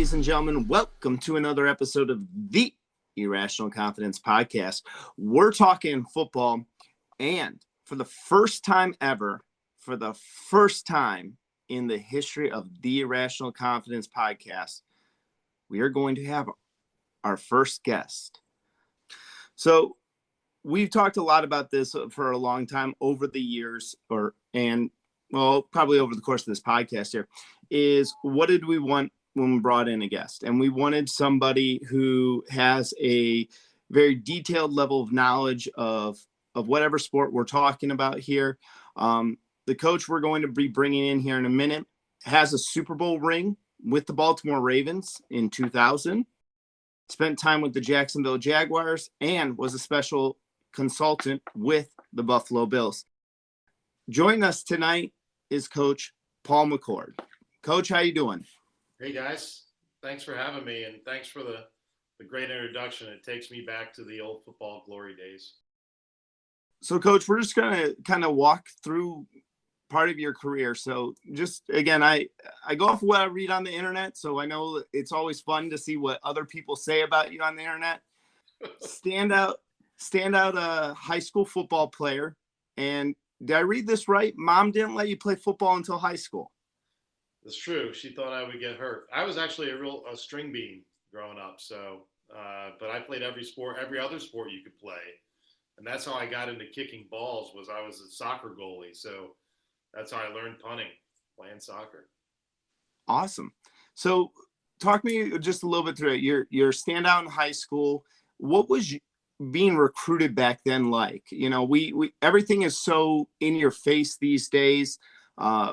ladies and gentlemen. Welcome to another episode of the Irrational Confidence Podcast. We're talking football, and for the first time ever, for the first time in the history of the Irrational Confidence Podcast, we are going to have our first guest. So we've talked a lot about this for a long time over the years, probably over the course of this podcast here, is what did we want when we brought in a guest? And we wanted somebody who has a very detailed level of knowledge of whatever sport we're talking about here. The coach we're going to be bringing in here in a minute has a Super Bowl ring with the Baltimore Ravens in 2000, spent time with the Jacksonville Jaguars, and was a special consultant with the Buffalo Bills. Joining us tonight is Coach Paul McCord. Coach, how you doing? Hey guys, thanks for having me, and thanks for the great introduction. It takes me back to the old football glory days. So, Coach, we're just going to kind of walk through part of your career. So just, again, I go off what I read on the internet, so I know it's always fun to see what other people say about you on the internet. Stand out high school football player. And did I read this right? Mom didn't let you play football until high school. That's true. She thought I would get hurt. I was actually a string bean growing up. So, but I played every other sport you could play. And that's how I got into kicking balls. I was a soccer goalie. So that's how I learned punting, playing soccer. Awesome. So talk me just a little bit through it. Your standout in high school. What was being recruited back then like? You know, we everything is so in your face these days.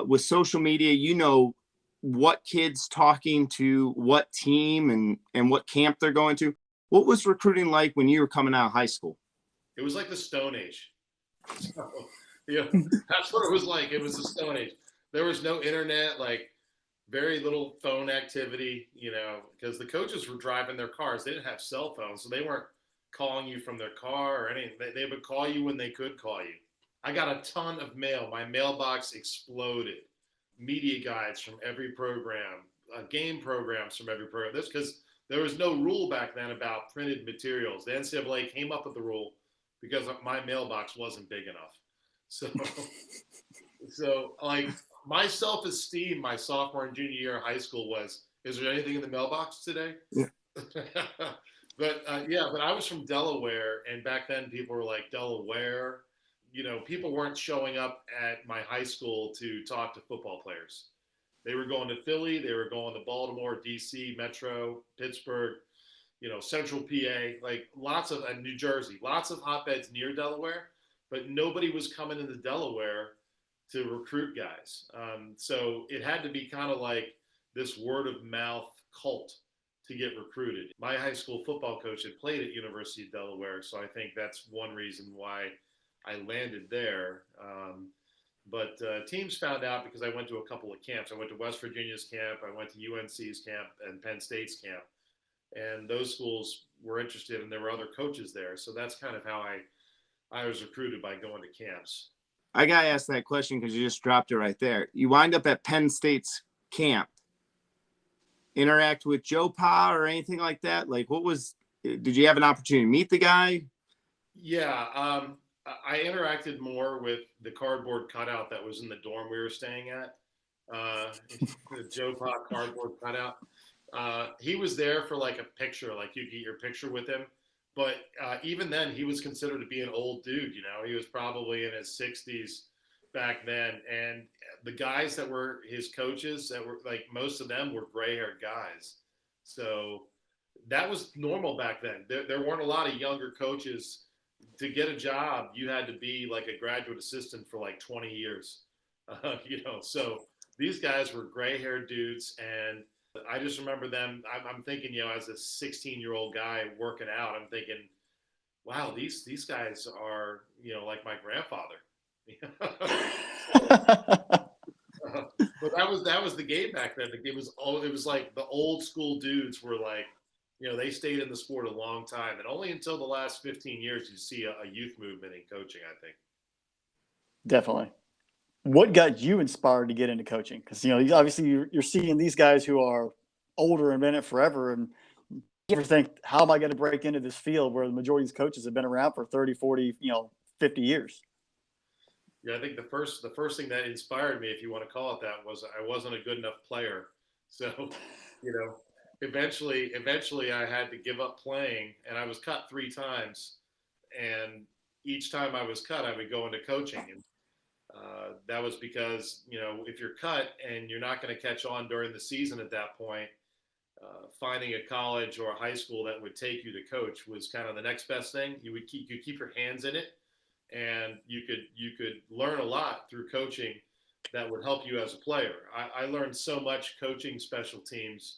With social media, you know what kids talking to what team and what camp they're going to. What was recruiting like when you were coming out of high school? It was like the Stone Age. So, that's what it was like. It was the Stone Age. There was no internet, like very little phone activity, because the coaches were driving their cars. They didn't have cell phones, so they weren't calling you from their car or anything. They would call you when they could call you. I got a ton of mail. My mailbox exploded. Media guides from every program, game programs from every program. This because there was no rule back then about printed materials. The NCAA came up with the rule because my mailbox wasn't big enough. So like my self-esteem, my sophomore and junior year of high school was, is there anything in the mailbox today? Yeah. But I was from Delaware, and back then people were like, Delaware. People weren't showing up at my high school to talk to football players. They were going to Philly, they were going to Baltimore, DC, Metro, Pittsburgh, Central PA, like lots of, and New Jersey, lots of hotbeds near Delaware, but nobody was coming into Delaware to recruit guys. So it had to be kind of like this word of mouth cult to get recruited. My high school football coach had played at University of Delaware, so I think that's one reason why I landed there. But teams found out because I went to a couple of camps. I went to West Virginia's camp, I went to UNC's camp, and Penn State's camp. And those schools were interested, and there were other coaches there. So that's kind of how I was recruited, by going to camps. I got to ask that question because you just dropped it right there. You wind up at Penn State's camp. Interact with Joe Pa or anything like that? Like, did you have an opportunity to meet the guy? Yeah. I interacted more with the cardboard cutout that was in the dorm we were staying at. The Joe Pa cardboard cutout. He was there for like a picture, like you get your picture with him. But even then, he was considered to be an old dude. He was probably in his 60s back then. And the guys that were his coaches, that were like, most of them were gray-haired guys. So that was normal back then. There weren't a lot of younger coaches. To get a job, you had to be like a graduate assistant for like 20 years. So these guys were gray-haired dudes, and I just remember them. I'm thinking, as a 16-year-old guy working out, I'm thinking, wow, these guys are, like my grandfather. But that was the game back then. It was like the old school dudes were like, they stayed in the sport a long time, and only until the last 15 years you see a youth movement in coaching, I think. Definitely. What got you inspired to get into coaching? Because, obviously you're seeing these guys who are older and been in it forever. And you ever think, how am I going to break into this field where the majority of these coaches have been around for 30, 40, 50 years? Yeah, I think the first thing that inspired me, if you want to call it that, was I wasn't a good enough player. So, you know, eventually I had to give up playing, and I was cut 3 times. And each time I was cut, I would go into coaching, and that was because if you're cut and you're not going to catch on during the season at that point, finding a college or a high school that would take you to coach was kind of the next best thing. You keep your hands in it, and you could learn a lot through coaching that would help you as a player. I learned so much coaching special teams.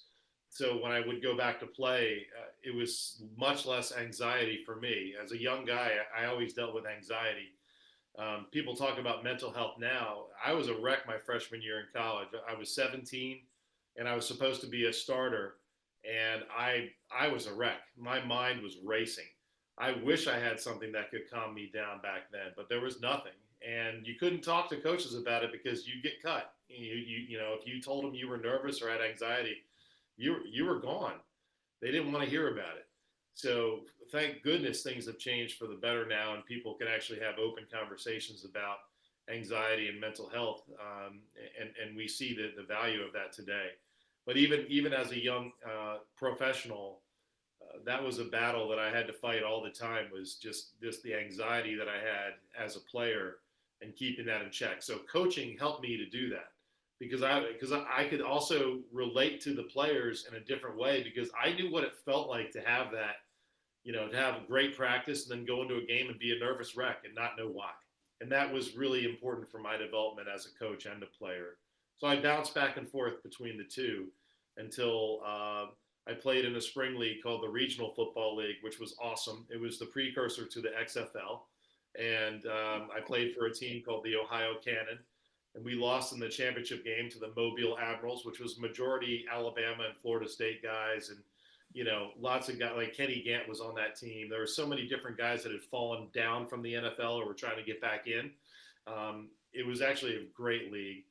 So when I would go back to play, it was much less anxiety for me. As a young guy, I always dealt with anxiety. People talk about mental health now. I was a wreck my freshman year in college. I was 17, and I was supposed to be a starter, and I was a wreck. My mind was racing. I wish I had something that could calm me down back then, but there was nothing. And you couldn't talk to coaches about it because you get cut. If you told them you were nervous or had anxiety, you were gone. They didn't want to hear about it. So thank goodness things have changed for the better now, and people can actually have open conversations about anxiety and mental health, and we see the value of that today. But even as a young professional, that was a battle that I had to fight all the time. Was just the anxiety that I had as a player and keeping that in check. So coaching helped me to do that, because I could also relate to the players in a different way, because I knew what it felt like to have that, to have great practice and then go into a game and be a nervous wreck and not know why. And that was really important for my development as a coach and a player. So I bounced back and forth between the two until I played in a spring league called the Regional Football League, which was awesome. It was the precursor to the XFL. And I played for a team called the Ohio Cannon. And we lost in the championship game to the Mobile Admirals, which was majority Alabama and Florida State guys. And, lots of guys, like Kenny Gant was on that team. There were so many different guys that had fallen down from the NFL or were trying to get back in. It was actually a great league.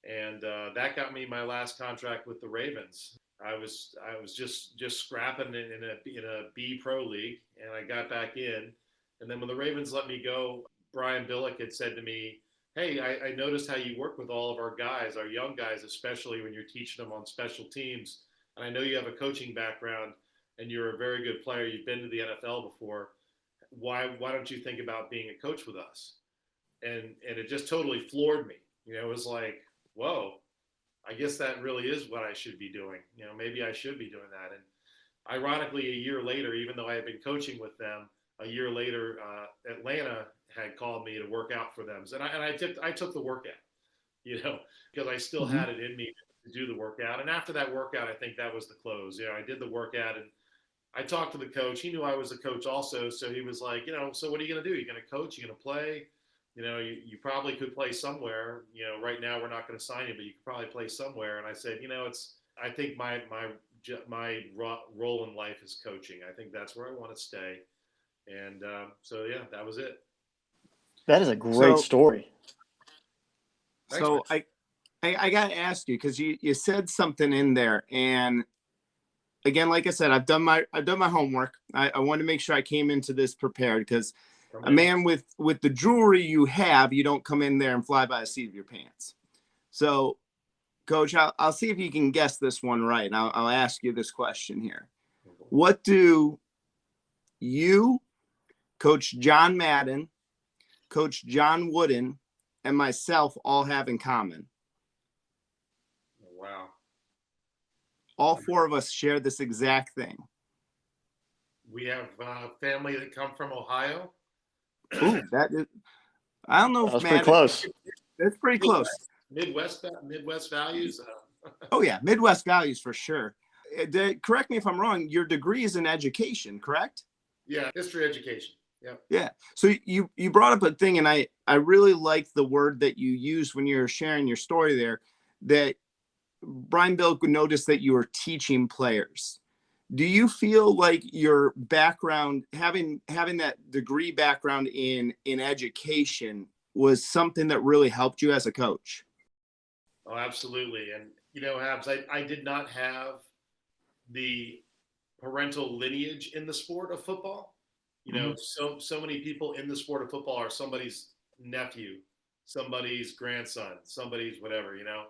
And that got me my last contract with the Ravens. I was just scrapping in a B Pro league, and I got back in. And then when the Ravens let me go, Brian Billick had said to me, "Hey, I noticed how you work with all of our guys, our young guys, especially when you're teaching them on special teams. And I know you have a coaching background, and you're a very good player. You've been to the NFL before. Why don't you think about being a coach with us?" And it just totally floored me. It was like, whoa, I guess that really is what I should be doing. Maybe I should be doing that. And ironically, a year later, even though I had been coaching with them, a year later, Atlanta had called me to work out for them. And I took the workout, because I still had it in me to do the workout. And after that workout, I think that was the close. I did the workout, and I talked to the coach. He knew I was a coach also. So he was like, so what are you going to do? You're going to coach? You're going to play? You probably could play somewhere. Right now we're not going to sign you, but you could probably play somewhere. And I said, I think my role in life is coaching. I think that's where I want to stay. And so, yeah, that was it. That is a great story. So I got to ask you, because you said something in there, and again, like I said, I've done my homework. I wanted to make sure I came into this prepared, because a man with the jewelry you have, you don't come in there and fly by the seat of your pants. So, Coach, I'll see if you can guess this one right. And I'll ask you this question here. What do you, Coach John Madden, Coach John Wooden, and myself all have in common? Wow. All four of us share this exact thing. We have family that come from Ohio. Ooh, I don't know if that's pretty close. That's pretty close. Midwest values. Oh yeah, Midwest values for sure. Correct me if I'm wrong. Your degree is in education, correct? Yeah, history education. Yeah. Yeah. So you brought up a thing, and I really like the word that you used when you were sharing your story there, that Brian Billick would notice that you were teaching players. Do you feel like your background, having that degree background in education, was something that really helped you as a coach? Oh, absolutely. And, Habs, I did not have the parental lineage in the sport of football. You know, so many people in the sport of football are somebody's nephew, somebody's grandson, somebody's whatever. You know,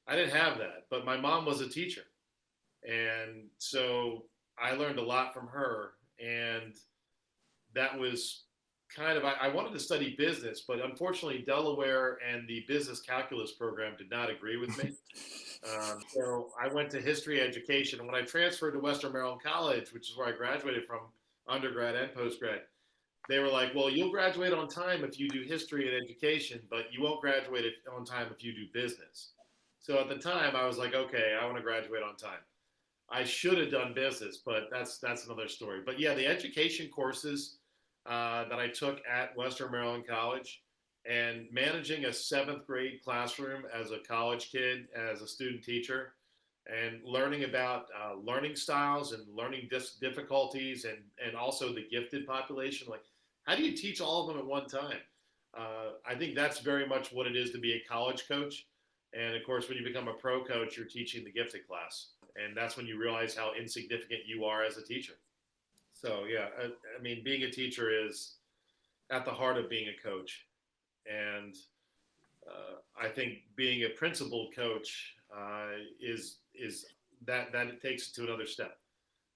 I didn't have that, but my mom was a teacher, and so I learned a lot from her, and that was kind of I wanted to study business, but unfortunately Delaware and the business calculus program did not agree with me. So I went to history education, and when I transferred to Western Maryland College, which is where I graduated from undergrad and postgrad, they were like, well, you'll graduate on time if you do history and education, but you won't graduate on time if you do business. So at the time I was like, okay, I want to graduate on time. I should have done business, but that's another story. But yeah, the education courses that I took at Western Maryland College, and managing a seventh grade classroom as a college kid, as a student teacher, and learning about learning styles and learning difficulties, and also the gifted population. Like, how do you teach all of them at one time? I think that's very much what it is to be a college coach. And of course, when you become a pro coach, you're teaching the gifted class. And that's when you realize how insignificant you are as a teacher. So, yeah, I mean, being a teacher is at the heart of being a coach. And I think being a principal coach is that it takes it to another step.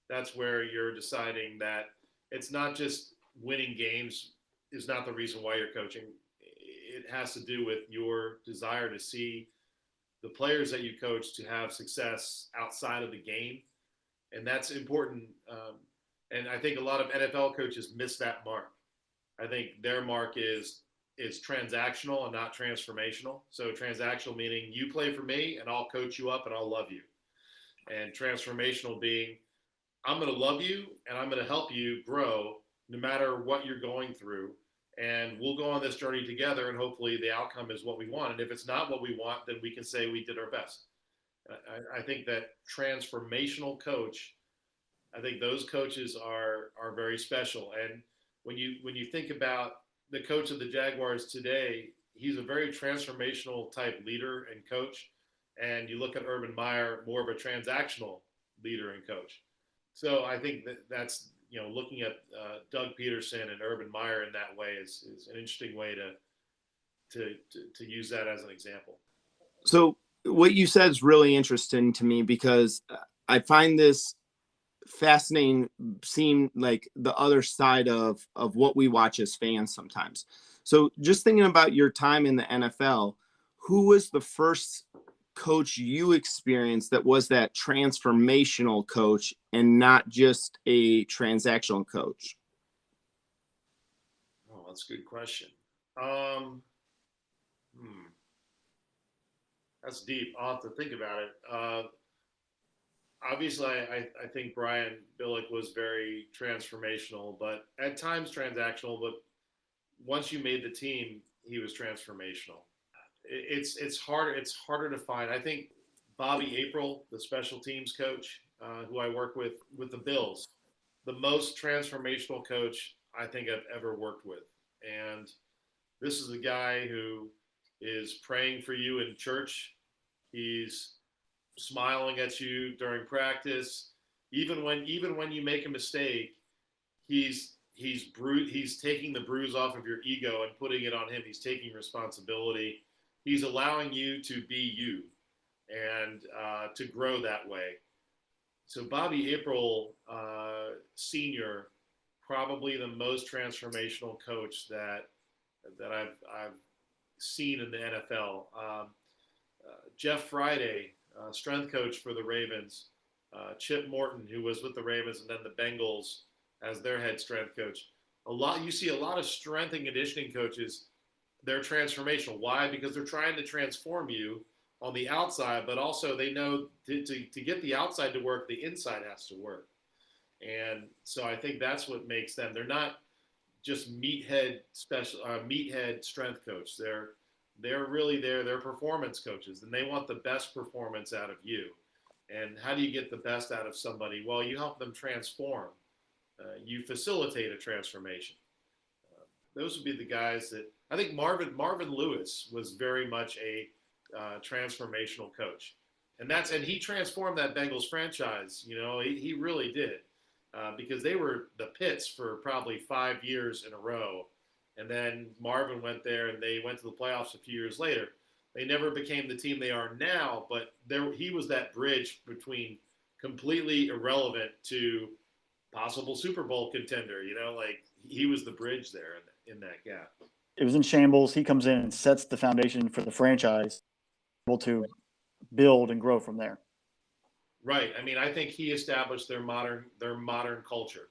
That's where you're deciding that it's not just winning games is not the reason why you're coaching. It has to do with your desire to see the players that you coach to have success outside of the game, and that's important. And I think a lot of NFL coaches miss that mark. I think their mark is transactional and not transformational. So transactional meaning you play for me and I'll coach you up and I'll love you. And transformational being I'm going to love you and I'm going to help you grow no matter what you're going through. And we'll go on this journey together, and hopefully the outcome is what we want. And if it's not what we want, then we can say we did our best. I think that transformational coach, I think those coaches are very special. And when you think about the coach of the Jaguars today, he's a very transformational type leader and coach. And you look at Urban Meyer, more of a transactional leader and coach. So I think that's looking at Doug Peterson and Urban Meyer in that way is an interesting way to use that as an example. So what you said is really interesting to me, because I find this fascinating, seeing like the other side of what we watch as fans sometimes. So just thinking about your time in the NFL, who was the first coach you experienced that was that transformational coach and not just a transactional coach? Oh, that's a good question. That's deep. I'll have to think about it. Obviously, I think Brian Billick was very transformational, but at times transactional. But once you made the team, he was transformational. It's harder to find. I think Bobby April, the special teams coach, who I work with the Bills, the most transformational coach I think I've ever worked with. And this is a guy who is praying for you in church. He's smiling at you during practice. Even when you make a mistake, he's taking the bruise off of your ego and putting it on him. He's taking responsibility. He's allowing you to be you and to grow that way. So Bobby April, Senior, probably the most transformational coach that I've seen in the NFL. Jeff Friday, strength coach for the Ravens. Chip Morton, who was with the Ravens and then the Bengals as their head strength coach. You see a lot of strength and conditioning coaches. They're transformational. Why? Because they're trying to transform you on the outside, but also they know to get the outside to work, the inside has to work. And so I think that's what makes them. They're not just meathead strength coach. They're really they're performance coaches, and they want the best performance out of you. And how do you get the best out of somebody? Well, you help them transform. You facilitate a transformation. Those would be the guys that I think Marvin Lewis was very much a transformational coach. And he transformed that Bengals franchise. He really did, because they were the pits for probably 5 years in a row. And then Marvin went there and they went to the playoffs a few years later. They never became the team they are now, but he was that bridge between completely irrelevant to possible Super Bowl contender. Like he was the bridge there in that gap. It was in shambles. He comes in and sets the foundation for the franchise, able to build and grow from there. Right. I mean, I think he established their modern culture.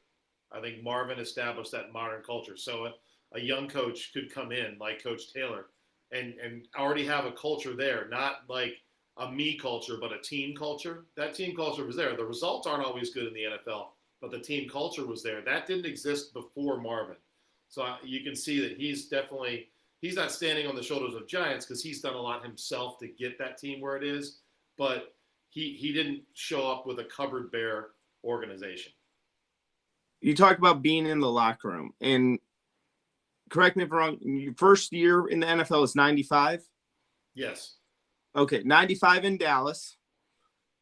I think Marvin established that modern culture. So a young coach could come in like Coach Taylor and already have a culture there, not like a me culture, but a team culture. That team culture was there. The results aren't always good in the NFL, but the team culture was there. That didn't exist before Marvin. So you can see that he's not standing on the shoulders of giants because he's done a lot himself to get that team where it is, but he didn't show up with a cupboard bare organization. You talk about being in the locker room, and correct me if I'm wrong, your first year in the NFL is 95? Yes. Okay, 95 in Dallas.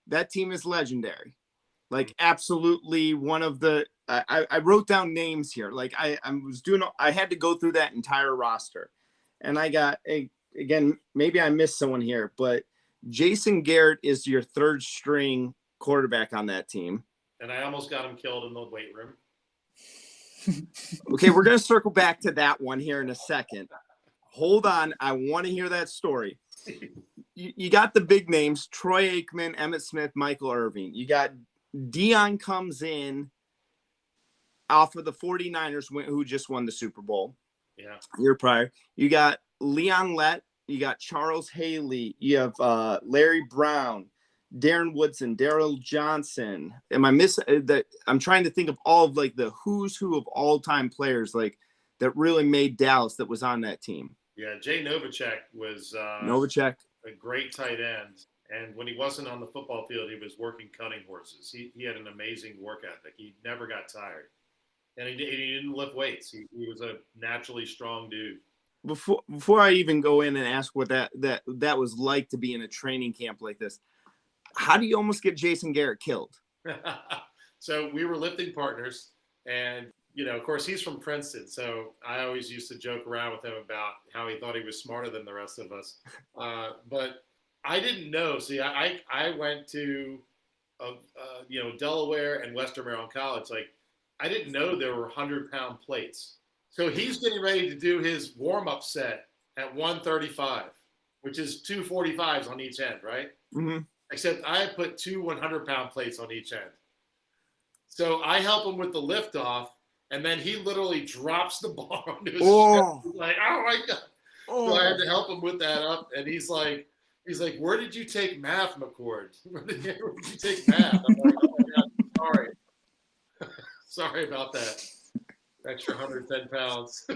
That team is legendary. Like, absolutely one of the I wrote down names here. Like, I had to go through that entire roster. And I got, again, maybe I missed someone here, but Jason Garrett is your third string quarterback on that team. And I almost got him killed in the weight room. Okay, we're going to circle back to that one here in a second. Hold on. I want to hear that story. You got the big names, Troy Aikman, Emmitt Smith, Michael Irvin. You got Dion comes in off of the 49ers who just won the Super Bowl. Yeah. Year prior. You got Leon Lett. You got Charles Haley. You have Larry Brown, Darren Woodson, Darrell Johnson. Am I missing that? I'm trying to think of all of like the who's who of all-time players like that really made Dallas that was on that team. Yeah, Jay Novacek was Novacek, a great tight end. And when he wasn't on the football field, he was working cutting horses. He had an amazing work ethic. He never got tired. And he didn't lift weights. He was a naturally strong dude. Before I even go in and ask what that was like to be in a training camp like this, how do you almost get Jason Garrett killed? So we were lifting partners, and of course, he's from Princeton. So I always used to joke around with him about how he thought he was smarter than the rest of us. But I didn't know. See, I went to Delaware and Western Maryland College. Like, I didn't know there were 100-pound plates. So he's getting ready to do his warm-up set at 135, which is 2 45s on each end, right? Mm-hmm. Except I put 2 100-pound plates on each end. So I help him with the lift off, and then he literally drops the bar onto his chest. He's like, oh my God. So I had to help him with that up, and he's like, where did you take math, McCord? Where did you take math? I'm like, oh my God, sorry. Sorry about that. Extra 110 pounds.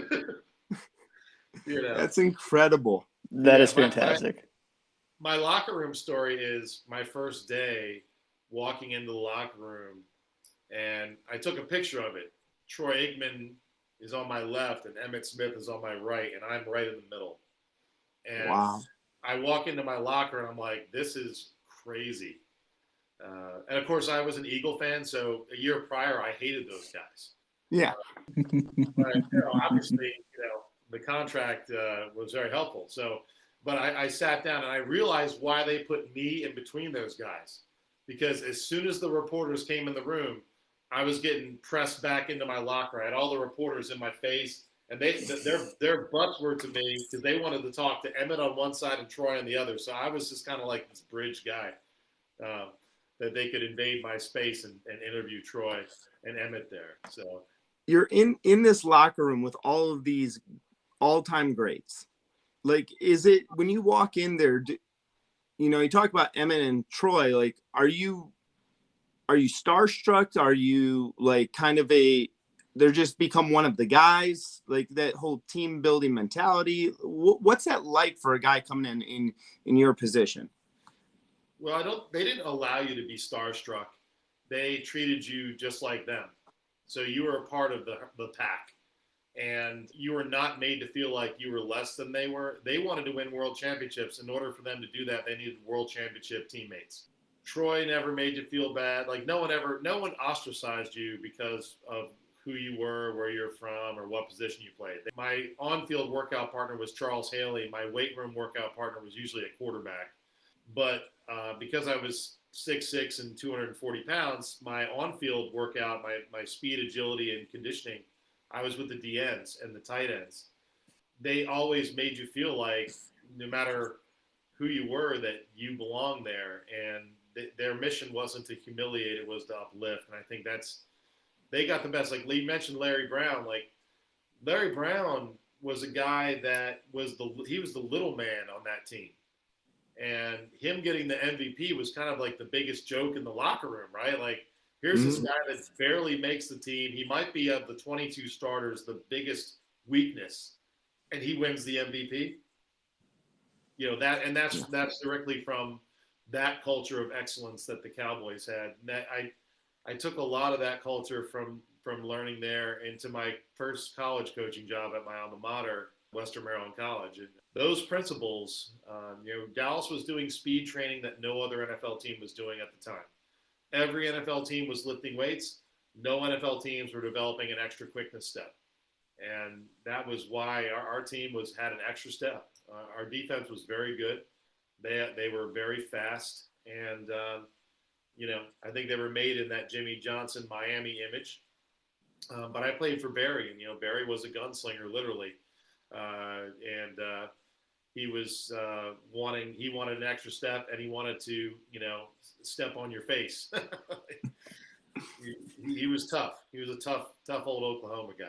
That's incredible. That is fantastic. My locker room story is my first day walking into the locker room, and I took a picture of it. Troy Aikman is on my left, and Emmitt Smith is on my right, and I'm right in the middle. And wow. I walk into my locker, and I'm like, this is crazy. And, of course, I was an Eagle fan, so a year prior, I hated those guys. Yeah. But, obviously, the contract was very helpful. So, but I sat down, and I realized why they put me in between those guys. Because as soon as the reporters came in the room, I was getting pressed back into my locker. I had all the reporters in my face, and their butts were to me because they wanted to talk to Emmitt on one side and Troy on the other. So I was just kind of like this bridge guy that they could invade my space and interview Troy and Emmitt there. So you're in this locker room with all of these all-time greats. Like, is it when you walk in there? You talk about Emmitt and Troy. Like, are you starstruck? Are you like kind of they're just become one of the guys, like that whole team building mentality? What's that like for a guy coming in your position? Well, they didn't allow you to be starstruck. They treated you just like them. So you were a part of the pack. and you were not made to feel like you were less than they were. They wanted to win world championships. In order for them to do that, they needed world championship teammates. Troy never made you feel bad. Like no one ostracized you because of who you were, where you're from, or what position you played. My on-field workout partner was Charles Haley. My weight room workout partner was usually a quarterback. But because I was 6'6" and 240 pounds, my on-field workout, my speed, agility, and conditioning, I was with the DNs and the tight ends. They always made you feel like no matter who you were, that you belonged there. And their mission wasn't to humiliate, it was to uplift. And I think they got the best. Like Lee mentioned Larry Brown. Like Larry Brown was a guy that he was the little man on that team. And him getting the MVP was kind of like the biggest joke in the locker room, right? Like, here's this guy that barely makes the team. He might be of the 22 starters the biggest weakness, and he wins the MVP. You know that, and that's directly from that culture of excellence that the Cowboys had. And that I took a lot of that culture from learning there into my first college coaching job at my alma mater, Western Maryland College. And those principles, Dallas was doing speed training that no other NFL team was doing at the time. Every NFL team was lifting weights. No NFL teams were developing an extra quickness step. And that was why our team had an extra step. Our defense was very good. They were very fast. And, I think they were made in that Jimmy Johnson Miami image. But I played for Barry, and, Barry was a gunslinger, literally. He was he wanted an extra step, and he wanted to, step on your face. he was tough. He was a tough old Oklahoma guy.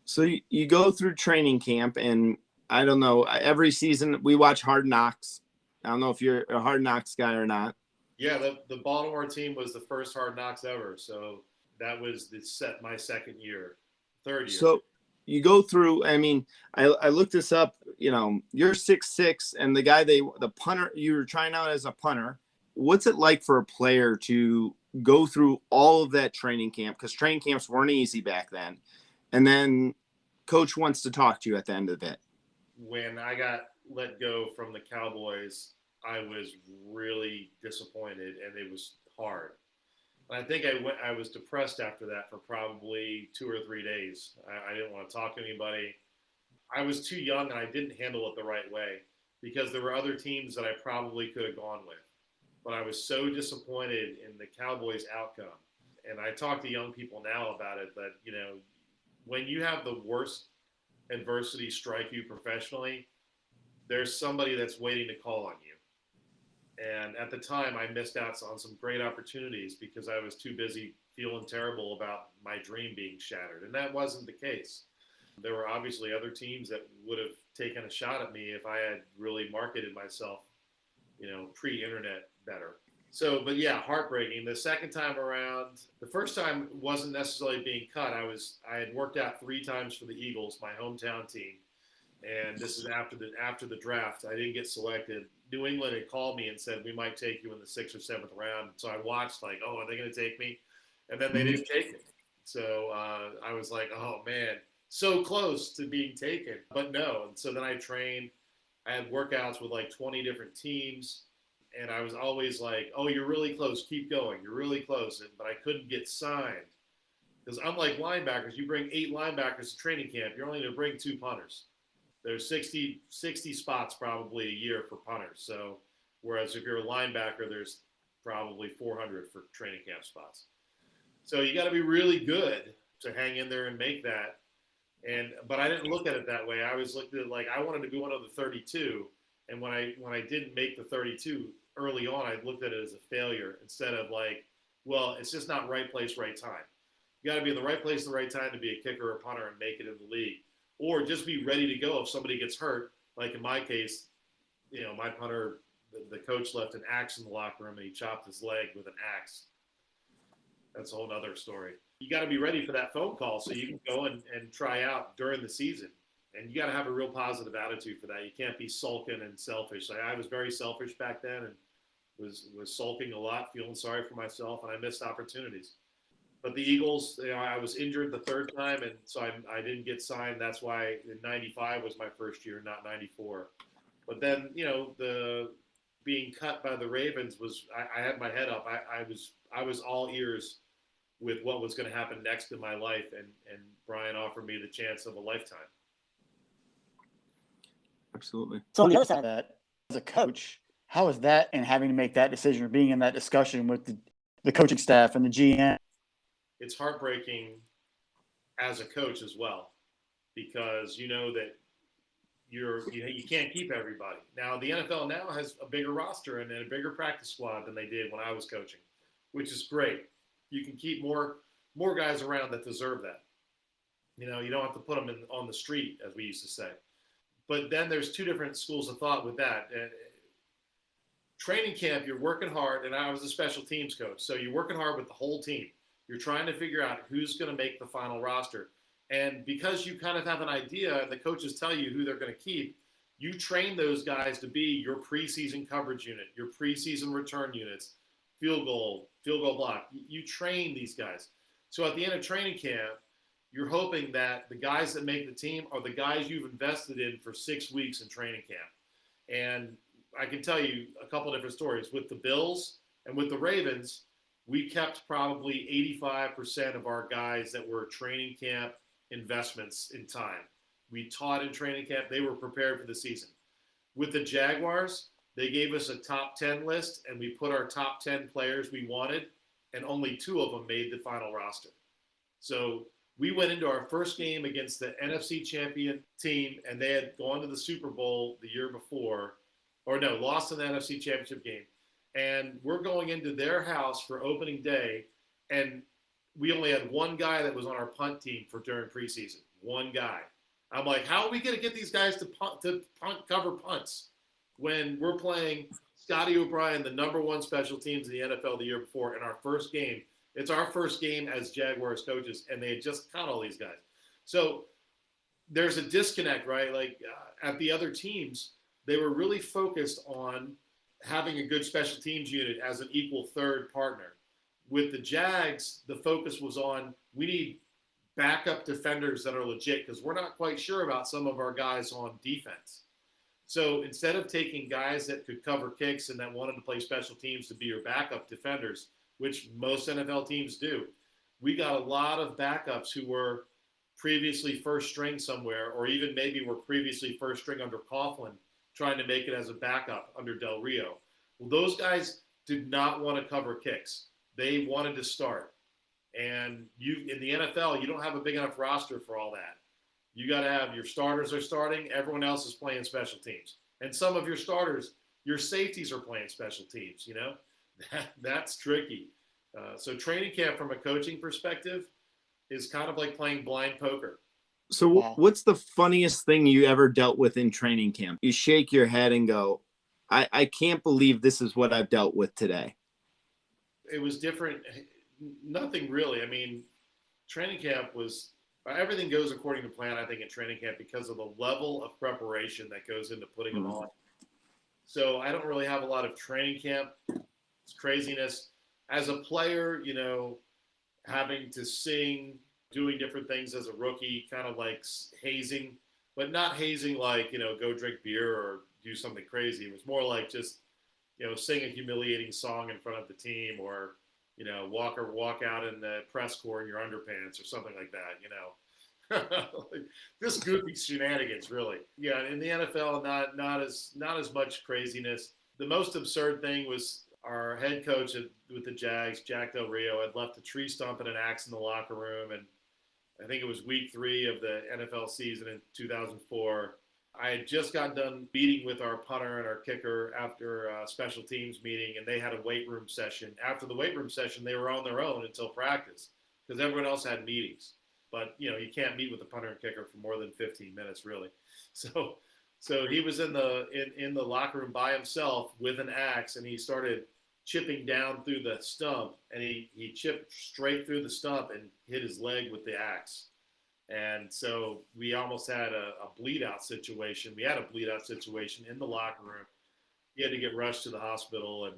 So you go through training camp, and I don't know, every season we watch Hard Knocks. I don't know if you're a Hard Knocks guy or not. Yeah, the Baltimore team was the first Hard Knocks ever. So that was my third year. So you go through, I looked this up, you're 6'6", and the guy, the punter, you were trying out as a punter. What's it like for a player to go through all of that training camp? Because training camps weren't easy back then. And then coach wants to talk to you at the end of it. When I got let go from the Cowboys, I was really disappointed, and it was hard. And I think I was depressed after that for probably 2 or 3 days. I didn't want to talk to anybody. I was too young, and I didn't handle it the right way because there were other teams that I probably could have gone with. But I was so disappointed in the Cowboys' outcome. And I talk to young people now about it, that, when you have the worst adversity strike you professionally, there's somebody that's waiting to call on you. And at the time, I missed out on some great opportunities because I was too busy feeling terrible about my dream being shattered. And that wasn't the case. There were obviously other teams that would have taken a shot at me if I had really marketed myself, pre-internet better. So, but yeah, heartbreaking. The second time around, the first time wasn't necessarily being cut. I had worked out 3 times for the Eagles, my hometown team. And this is after the draft. I didn't get selected. New England had called me and said, we might take you in the 6th or 7th round. So I watched like, are they going to take me? And then they didn't take me. So I was like, oh man, so close to being taken, but no. And so then I trained. I had workouts with like 20 different teams. And I was always like, oh, you're really close. Keep going. You're really close. But I couldn't get signed. Because unlike linebackers, you bring 8 linebackers to training camp. You're only going to bring 2 punters. There's 60 spots probably a year for punters. So whereas if you're a linebacker, there's probably 400 for training camp spots. So you got to be really good to hang in there and make that. But I didn't look at it that way. I was looking at it like I wanted to be one of the 32. And when I didn't make the 32 early on, I looked at it as a failure instead of like, well, it's just not right place, right time. You got to be in the right place, the right time to be a kicker or a punter and make it in the league, or just be ready to go if somebody gets hurt. Like in my case, my punter, the coach left an axe in the locker room and he chopped his leg with an axe. That's a whole other story. You got to be ready for that phone call so you can go and try out during the season. And you got to have a real positive attitude for that. You can't be sulking and selfish. I was very selfish back then and was sulking a lot, feeling sorry for myself, and I missed opportunities. But the Eagles, I was injured the third time, and so I didn't get signed. That's why in '95 was my first year, not '94. But then, the being cut by the Ravens was I had my head up. I was all ears with what was going to happen next in my life, and Brian offered me the chance of a lifetime. Absolutely. So on the other side of that, as a coach, how is that and having to make that decision or being in that discussion with the coaching staff and the GM? It's heartbreaking as a coach as well, because you know that you can't keep everybody. Now the NFL now has a bigger roster and a bigger practice squad than they did when I was coaching, which is great. You can keep more guys around that deserve that. You don't have to put them on the street, as we used to say. But then there's two different schools of thought with that. Training camp, you're working hard, and I was a special teams coach, so you're working hard with the whole team. You're trying to figure out who's going to make the final roster. And because you kind of have an idea and the coaches tell you who they're going to keep, you train those guys to be your preseason coverage unit, your preseason return units, field goal block. You train these guys. So at the end of training camp, you're hoping that the guys that make the team are the guys you've invested in for 6 weeks in training camp. And I can tell you a couple different stories. With the Bills and with the Ravens, we kept probably 85% of our guys that were training camp investments in time. We taught in training camp. They were prepared for the season. With the Jaguars, they gave us a top 10 list, and we put our top 10 players we wanted, and only 2 of them made the final roster. So we went into our first game against the NFC champion team, and they had gone to the Super Bowl the year before, lost in the NFC championship game. And we're going into their house for opening day, and we only had one guy that was on our punt team during preseason. One guy. I'm like, how are we going to get these guys to cover punts when we're playing Scotty O'Brien, the number 1 special teams in the NFL the year before, in our first game? It's our first game as Jaguars coaches, and they had just caught all these guys. So there's a disconnect, right? Like at the other teams, they were really focused on having a good special teams unit as an equal third partner. With the Jags, the focus was on, we need backup defenders that are legit, because we're not quite sure about some of our guys on defense. So instead of taking guys that could cover kicks and that wanted to play special teams to be your backup defenders, which most NFL teams do, we got a lot of backups who were previously first string somewhere, or even maybe were previously first string under Coughlin, trying to make it as a backup under Del Rio. Well, those guys did not want to cover kicks. They wanted to start. And in the NFL, you don't have a big enough roster for all that. You got to have your starters are starting. Everyone else is playing special teams. And some of your starters, your safeties are playing special teams, That's tricky. So training camp from a coaching perspective is kind of like playing blind poker. So what's the funniest thing you ever dealt with in training camp? You shake your head and go, I can't believe this is what I've dealt with today. It was different. Nothing really. I mean, training camp was, everything goes according to plan, I think, in training camp, because of the level of preparation that goes into putting them on. So I don't really have a lot of training camp. It's craziness. As a player, having to sing, doing different things as a rookie, kind of like hazing, but not hazing like, go drink beer or do something crazy. It was more like just, sing a humiliating song in front of the team, or, walk out in the press corps in your underpants or something like that, Just goofy shenanigans, really. Yeah, in the NFL, not as much craziness. The most absurd thing was our head coach with the Jags, Jack Del Rio, had left a tree stump and an axe in the locker room, and I think it was week 3 of the NFL season in 2004. I had just gotten done meeting with our punter and our kicker after a special teams meeting, and they had a weight room session. After the weight room session, they were on their own until practice, because everyone else had meetings. But, you can't meet with the punter and kicker for more than 15 minutes, really. So he was in the locker room by himself with an axe, and he started chipping down through the stump, and he chipped straight through the stump and hit his leg with the axe. And so we almost had a bleed out situation. We had a bleed out situation in the locker room. He had to get rushed to the hospital, and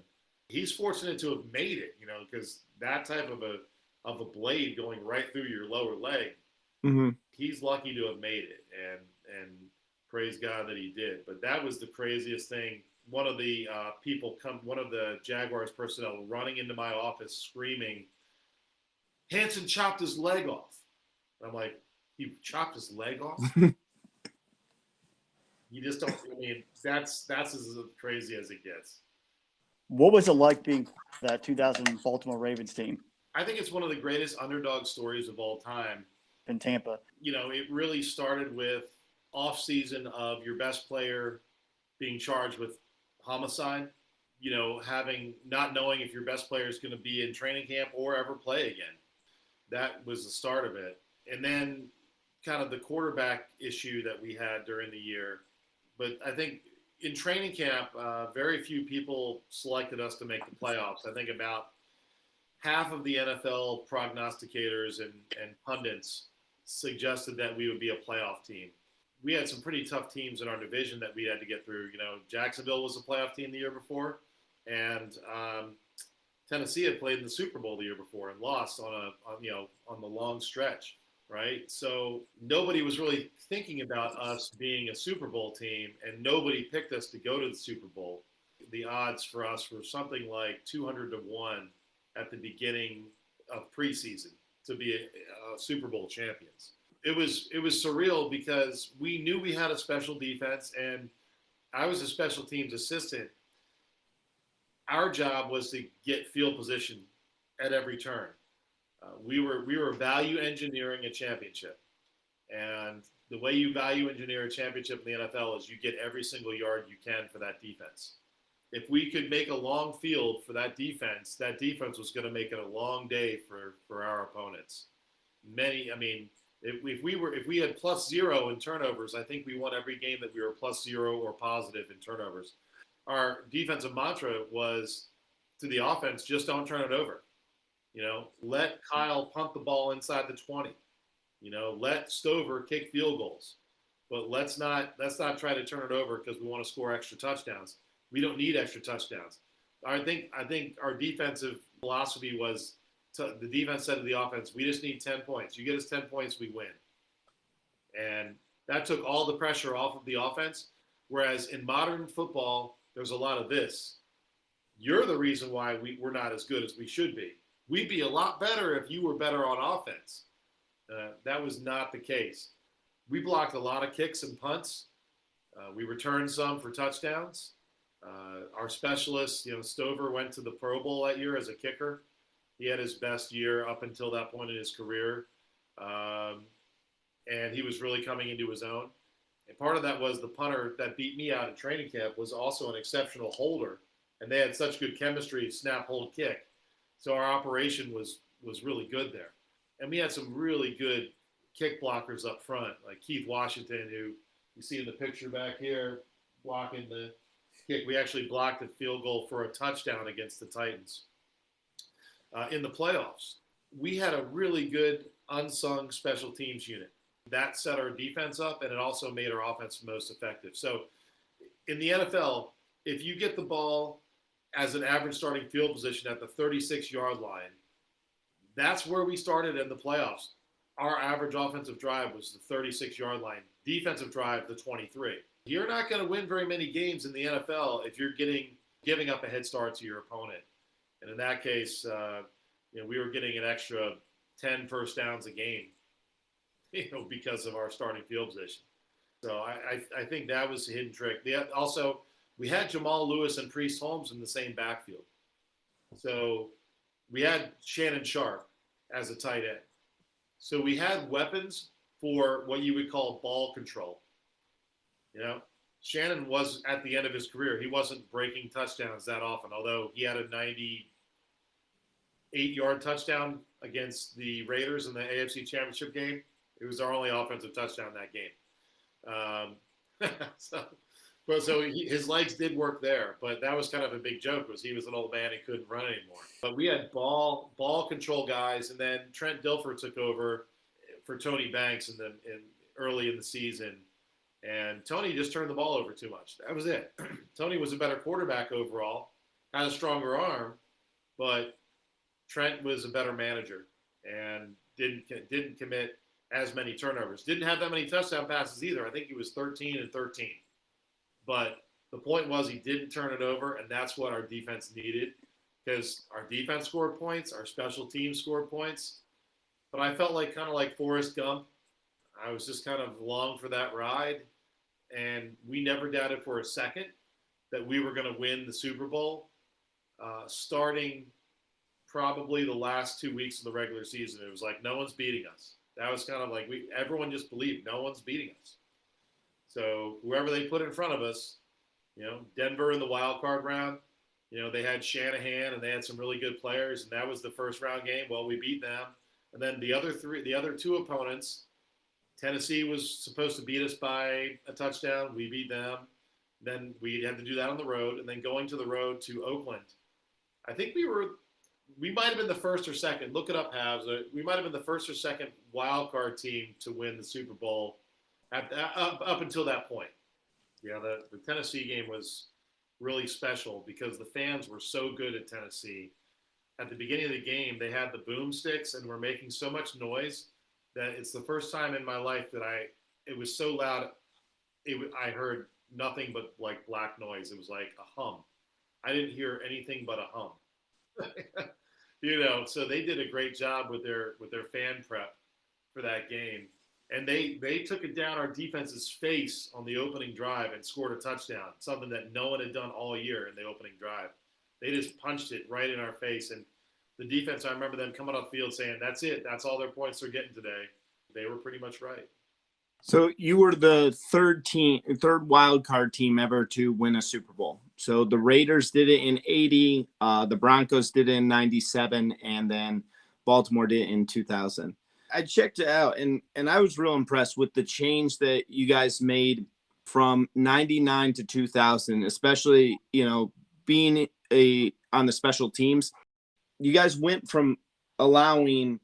he's fortunate to have made it, because that type of a of a blade going right through your lower leg. Mm-hmm. He's lucky to have made it, and praise God that he did. But that was the craziest thing. One of the one of the Jaguars personnel running into my office screaming, "Hanson chopped his leg off." And I'm like, "He chopped his leg off?" You just don't. I mean, that's as crazy as it gets. What was it like being that 2000 Baltimore Ravens team I think it's one of the greatest underdog stories of all time. in Tampa? You know, it really started with off season of your best player being charged with homicide. You know, not knowing if your best player is going to be in training camp or ever play again. That was the start of it, and then kind of the quarterback issue that we had during the year. But I think in training camp, very few people selected us to make the playoffs. I think about half of the NFL prognosticators and pundits suggested that we would be a playoff team. We had some pretty tough teams in our division that we had to get through. You know, Jacksonville was a playoff team the year before, and Tennessee had played in the Super Bowl the year before and lost on the long stretch, right? So nobody was really thinking about us being a Super Bowl team, and nobody picked us to go to the Super Bowl. The odds for us were something like 200-1 at the beginning of preseason to be a Super Bowl champions. It was surreal because we knew we had a special defense, and I was a special teams assistant. Our job was to get field position at every turn. We were value engineering a championship, and the way you value engineer a championship in the NFL is you get every single yard you can for that defense. If we could make a long field for that defense was going to make it a long day for our opponents. If we had +0 in turnovers, I think we won every game that we were +0 or positive in turnovers. Our defensive mantra was to the offense, just don't turn it over. You know, let Kyle punt the ball inside the 20. You know, let Stover kick field goals. But let's not try to turn it over because we want to score extra touchdowns. We don't need extra touchdowns. I think our defensive philosophy was the defense said to the offense, we just need 10 points. You get us 10 points, we win. And that took all the pressure off of the offense. Whereas in modern football, there's a lot of this. You're the reason why we're not as good as we should be. We'd be a lot better if you were better on offense. That was not the case. We blocked a lot of kicks and punts. We returned some for touchdowns. Our specialist, Stover went to the Pro Bowl that year as a kicker. He had his best year up until that point in his career. And he was really coming into his own. And part of that was the punter that beat me out at training camp was also an exceptional holder. And they had such good chemistry, snap, hold, kick. So our operation was really good there. And we had some really good kick blockers up front, like Keith Washington, who you see in the picture back here, blocking the kick. We actually blocked a field goal for a touchdown against the Titans. In the playoffs, we had a really good unsung special teams unit. That set our defense up, and it also made our offense most effective. So in the NFL, if you get the ball as an average starting field position at the 36-yard line, that's where we started in the playoffs. Our average offensive drive was the 36-yard line. Defensive drive, the 23. You're not going to win very many games in the NFL if you're giving up a head start to your opponent. And in that case, we were getting an extra 10 first downs a game, because of our starting field position. So I think that was a hidden trick. Also, we had Jamal Lewis and Priest Holmes in the same backfield. So we had Shannon Sharp as a tight end. So we had weapons for what you would call ball control. Shannon was at the end of his career. He wasn't breaking touchdowns that often, although he had a 98-yard touchdown against the Raiders in the AFC Championship game. It was our only offensive touchdown that game. His legs did work there, but that was kind of a big joke because he was an old man and couldn't run anymore. But we had ball control guys, and then Trent Dilfer took over for Tony Banks early in the season. And Tony just turned the ball over too much. That was it. Tony was a better quarterback overall, had a stronger arm, but Trent was a better manager. and didn't commit as many turnovers. Didn't have that many touchdown passes either. I think he was 13 and 13. But the point was he didn't turn it over, and that's what our defense needed, because our defense scored points, our special teams scored points. But I felt like kind of like Forrest Gump. I was just kind of along for that ride, and we never doubted for a second that we were going to win the Super Bowl. Starting probably the last 2 weeks of the regular season, it was like no one's beating us. That was kind of like everyone just believed no one's beating us. So whoever they put in front of us, Denver in the wild card round, they had Shanahan and they had some really good players, and that was the first round game. Well, we beat them. And then the other two opponents, Tennessee was supposed to beat us by a touchdown. We beat them. Then we had to do that on the road. And then going to the road to Oakland, I think we might have been the first or second. Look it up, Habs. We might have been the first or second wild card team to win the Super Bowl up until that point. Yeah, the Tennessee game was really special because the fans were so good at Tennessee. At the beginning of the game, they had the boomsticks and were making so much noise that it's the first time in my life that it was so loud. I heard nothing but like black noise. It was like a hum. I didn't hear anything but a hum. So they did a great job with their fan prep for that game. And they took it down our defense's face on the opening drive and scored a touchdown, something that no one had done all year in the opening drive. They just punched it right in our face. And the defense, I remember them coming off the field saying, that's it. That's all their points they're getting today. They were pretty much right. So you were the third wild card team ever to win a Super Bowl. So the Raiders did it in 80, the Broncos did it in 97, and then Baltimore did it in 2000. I checked it out, and I was real impressed with the change that you guys made from 99 to 2000, especially, being on the special teams. You guys went from allowing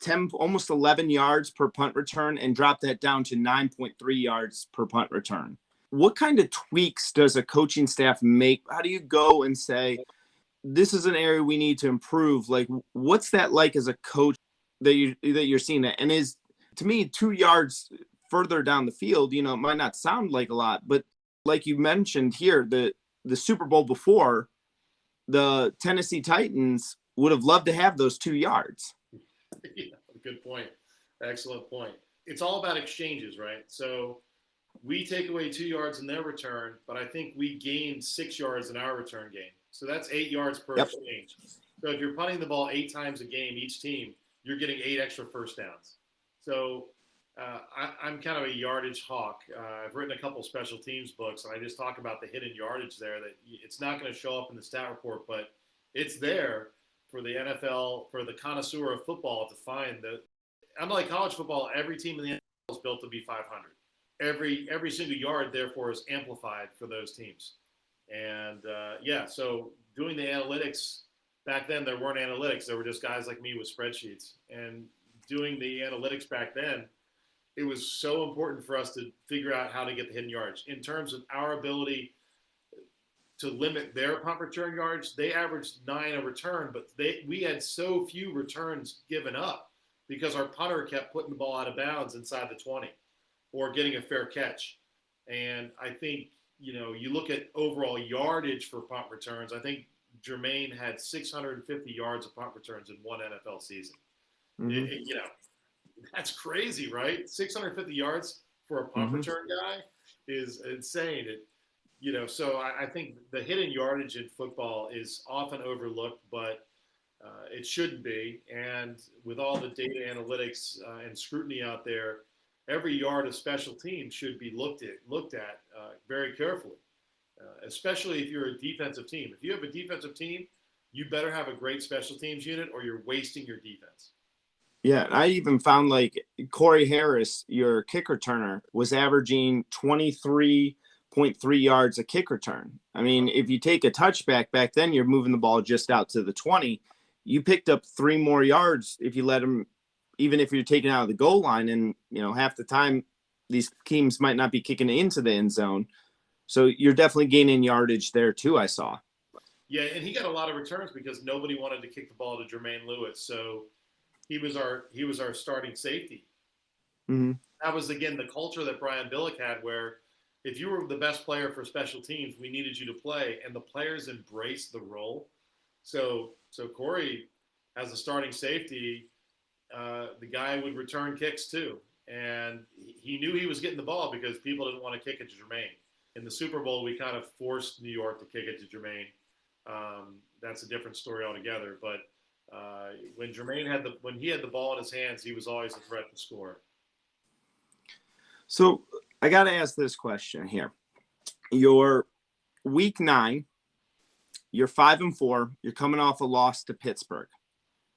10, almost 11 yards per punt return and dropped that down to 9.3 yards per punt return. What kind of tweaks does a coaching staff make? How do you go and say, this is an area we need to improve? Like, what's that like as a coach that you're seeing that? And is, to me, 2 yards further down the field, it might not sound like a lot, but like you mentioned here, the Super Bowl before, the Tennessee Titans would have loved to have those 2 yards. Yeah, good point. Excellent point. It's all about exchanges, right? So we take away 2 yards in their return, but I think we gain 6 yards in our return game. So that's 8 yards per exchange. So if you're punting the ball 8 times a game, each team, you're getting 8 extra first downs. So I'm kind of a yardage hawk. I've written a couple special teams books, and I just talk about the hidden yardage there, that it's not going to show up in the stat report, but it's there for the NFL, for the connoisseur of football to find. That unlike college football, every team in the NFL is built to be 500. Every single yard, therefore, is amplified for those teams. And so doing the analytics, back then there weren't analytics. There were just guys like me with spreadsheets. And doing the analytics back then, it was so important for us to figure out how to get the hidden yards. In terms of our ability to limit their punt return yards, they averaged 9 a return, but we had so few returns given up because our punter kept putting the ball out of bounds inside the 20 or getting a fair catch. And I think, you look at overall yardage for punt returns, I think Jermaine had 650 yards of punt returns in one NFL season. Mm-hmm. That's crazy, right? 650 yards for a punt return guy is insane. So I think the hidden yardage in football is often overlooked, but it shouldn't be. And with all the data analytics and scrutiny out there, every yard of special teams should be looked at very carefully, especially if you're a defensive team. If you have a defensive team, you better have a great special teams unit or you're wasting your defense. Yeah, I even found like Corey Harris, your kick returner, was averaging 23.3 yards a kick return. I mean, if you take a touchback back then, you're moving the ball just out to the 20. You picked up 3 more yards if you let him, even if you're taking out of the goal line. And, half the time these teams might not be kicking into the end zone. So you're definitely gaining yardage there too, I saw. Yeah, and he got a lot of returns because nobody wanted to kick the ball to Jermaine Lewis. So he was our starting safety. Mm-hmm. That was again the culture that Brian Billick had, where if you were the best player for special teams, we needed you to play, and the players embraced the role. So Corey, as a starting safety, the guy would return kicks too, and he knew he was getting the ball because people didn't want to kick it to Jermaine. In the Super Bowl, we kind of forced New York to kick it to Jermaine. That's a different story altogether. But when he had the ball in his hands, he was always a threat to score. So I got to ask this question here. You're week 9, you're 5-4, you're coming off a loss to Pittsburgh.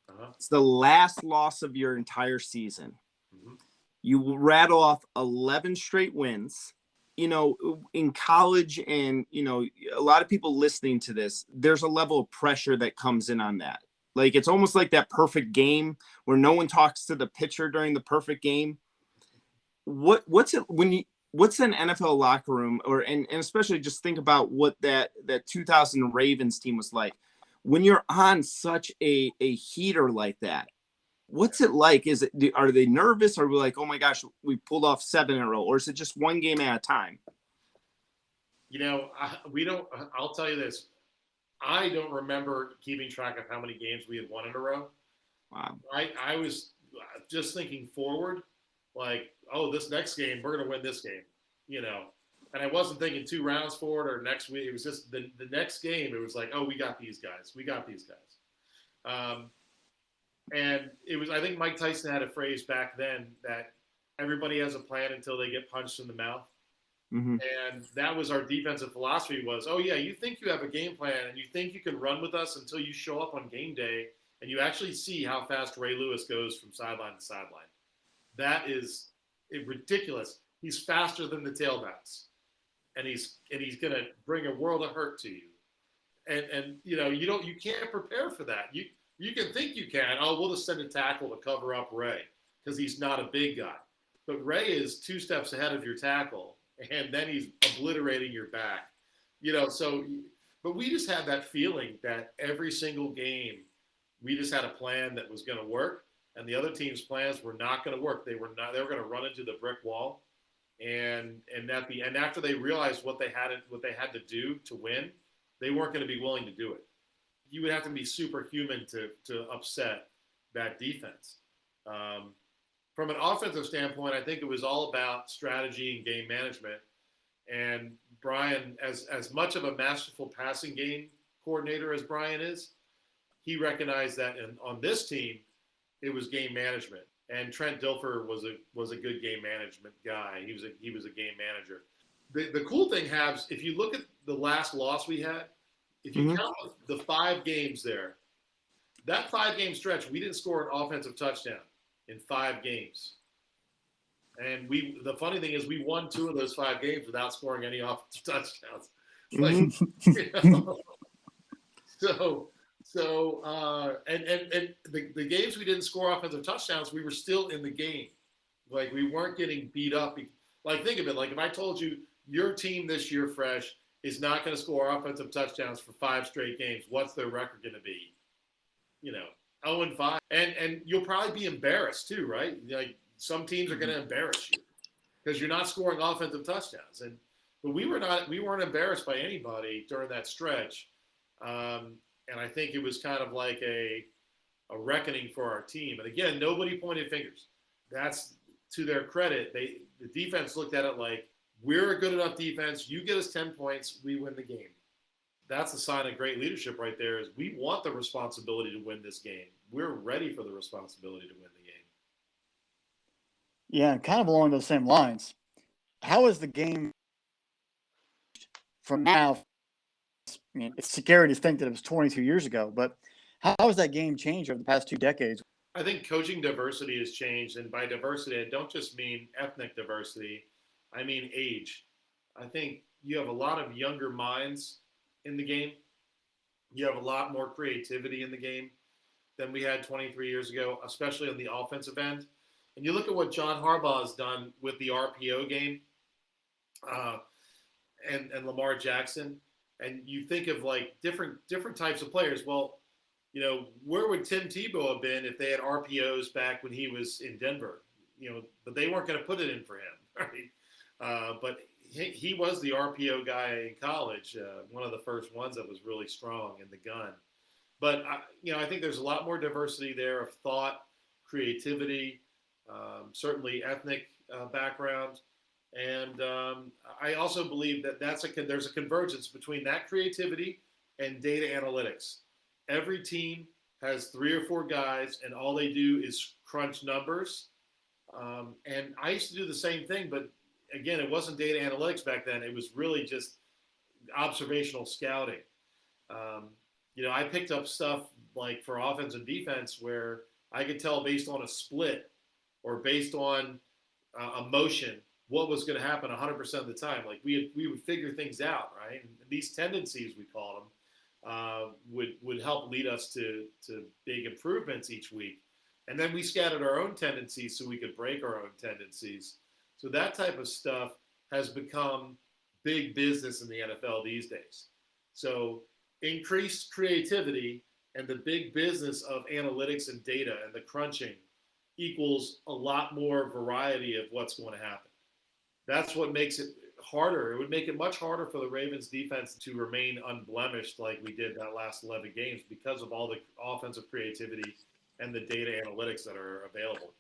Uh-huh. It's the last loss of your entire season. Mm-hmm. You rattle off 11 straight wins. You know, in college, and, you know, a lot of people listening to this, there's a level of pressure that comes in on that. Like, it's almost like that perfect game where no one talks to the pitcher during the perfect game. What's an NFL locker room, and especially just think about what that 2000 Ravens team was like when you're on such a heater like that. What's it like? Are they nervous? Or are we like, oh my gosh, we pulled off 7 in a row? Or is it just one game at a time? You know, I'll tell you this. I don't remember keeping track of how many games we had won in a row. Wow. I was just thinking forward, like, oh, this next game, we're going to win this game, you know. And I wasn't thinking 2 rounds forward or next week. It was just the next game. It was like, oh, we got these guys. We got these guys. And it was, I think Mike Tyson had a phrase back then that everybody has a plan until they get punched in the mouth. Mm-hmm. And that was our defensive philosophy was, oh, yeah, you think you have a game plan and you think you can run with us until you show up on game day and you actually see how fast Ray Lewis goes from sideline to sideline. That is ridiculous. He's faster than the tailbacks. And he's going to bring a world of hurt to you. And you know, you can't prepare for that. You can think you can. Oh, we'll just send a tackle to cover up Ray because he's not a big guy. But Ray is 2 steps ahead of your tackle, and then he's obliterating your back. You know, but we just had that feeling that every single game we just had a plan that was going to work, and the other team's plans were not going to work. They were going to run into the brick wall, and after they realized what they had to do to win, they weren't going to be willing to do it. You would have to be superhuman to upset that defense. From an offensive standpoint, I think it was all about strategy and game management. And Brian, as much of a masterful passing game coordinator as Brian is, he recognized that on this team, it was game management. And Trent Dilfer was a good game management guy. He was a game manager. The cool thing, Habs, if you look at the last loss we had, if you count the 5 games there, that 5-game stretch, we didn't score an offensive touchdown in 5 games. And the funny thing is we won 2 of those 5 games without scoring any offensive touchdowns. Like, you know, and the games we didn't score offensive touchdowns, we were still in the game. Like, we weren't getting beat up. Like, think of it. Like, if I told you your team this year, Fresh, is not going to score offensive touchdowns for 5 straight games, what's their record going to be? You know, 0-5. And you'll probably be embarrassed too, right? Like, some teams are going to embarrass you because you're not scoring offensive touchdowns. But we weren't embarrassed by anybody during that stretch. And I think it was kind of like a reckoning for our team. And again, nobody pointed fingers. That's to their credit. The defense looked at it like, we're a good enough defense. You get us 10 points, we win the game. That's a sign of great leadership right there. Is we want the responsibility to win this game. We're ready for the responsibility to win the game. Yeah, kind of along those same lines. How is the game from now? I mean, it's scary to think that it was 22 years ago, but how has that game changed over the past 2 decades? I think coaching diversity has changed. And by diversity, I don't just mean ethnic diversity. I mean age. I think you have a lot of younger minds in the game. You have a lot more creativity in the game than we had 23 years ago, especially on the offensive end. And you look at what John Harbaugh has done with the RPO game and Lamar Jackson, and you think of like different types of players. Well, where would Tim Tebow have been if they had RPOs back when he was in Denver? But they weren't going to put it in for him, right? But he was the RPO guy in college, one of the first ones that was really strong in the gun. But I think there's a lot more diversity there of thought, creativity, certainly ethnic background, and I also believe that there's a convergence between that creativity and data analytics. Every team has 3 or 4 guys, and all they do is crunch numbers. And I used to do the same thing, but again, it wasn't data analytics back then. It was really just observational scouting. I picked up stuff like for offense and defense where I could tell based on a split or based on a motion what was going to happen 100% of the time. Like we would figure things out, right? And these tendencies, we call them, would help lead us to big improvements each week. And then we scattered our own tendencies so we could break our own tendencies. So that type of stuff has become big business in the NFL these days. So increased creativity and the big business of analytics and data and the crunching equals a lot more variety of what's going to happen. That's what makes it harder. It would make it much harder for the Ravens defense to remain unblemished like we did that last 11 games because of all the offensive creativity and the data analytics that are available.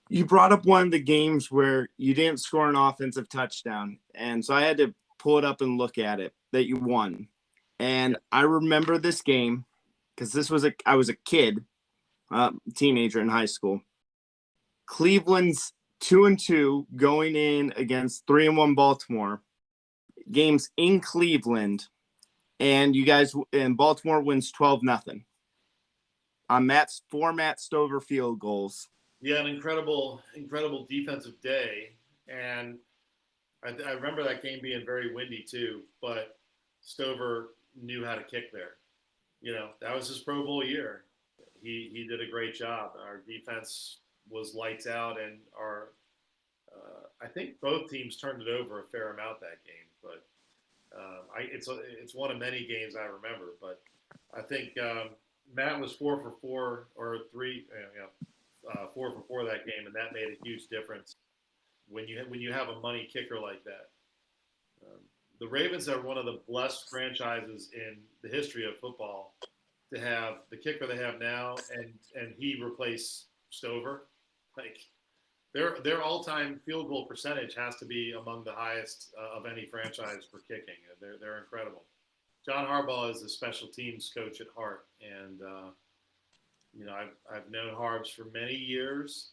You brought up one of the games where you didn't score an offensive touchdown. And so I had to pull it up and look at it that you won. And I remember this game because I was a kid, teenager in high school. Cleveland's 2-2 going in against 3-1 Baltimore. Games in Cleveland, and Baltimore wins 12-0 on 4 Matt Stover field goals. Yeah, an incredible defensive day, and I remember that game being very windy too. But Stover knew how to kick there. That was his Pro Bowl year. He did a great job. Our defense was lights out, and I think both teams turned it over a fair amount that game. But it's one of many games I remember. But I think Matt was 4 for 4 or 3, 4 for 4 that game, and that made a huge difference when you have a money kicker like that. The Ravens are one of the blessed franchises in the history of football to have the kicker they have now, and he replaced Stover. Like their all-time field goal percentage has to be among the highest of any franchise for kicking. They're incredible. John Harbaugh is a special teams coach at heart, and I've known Harbs for many years,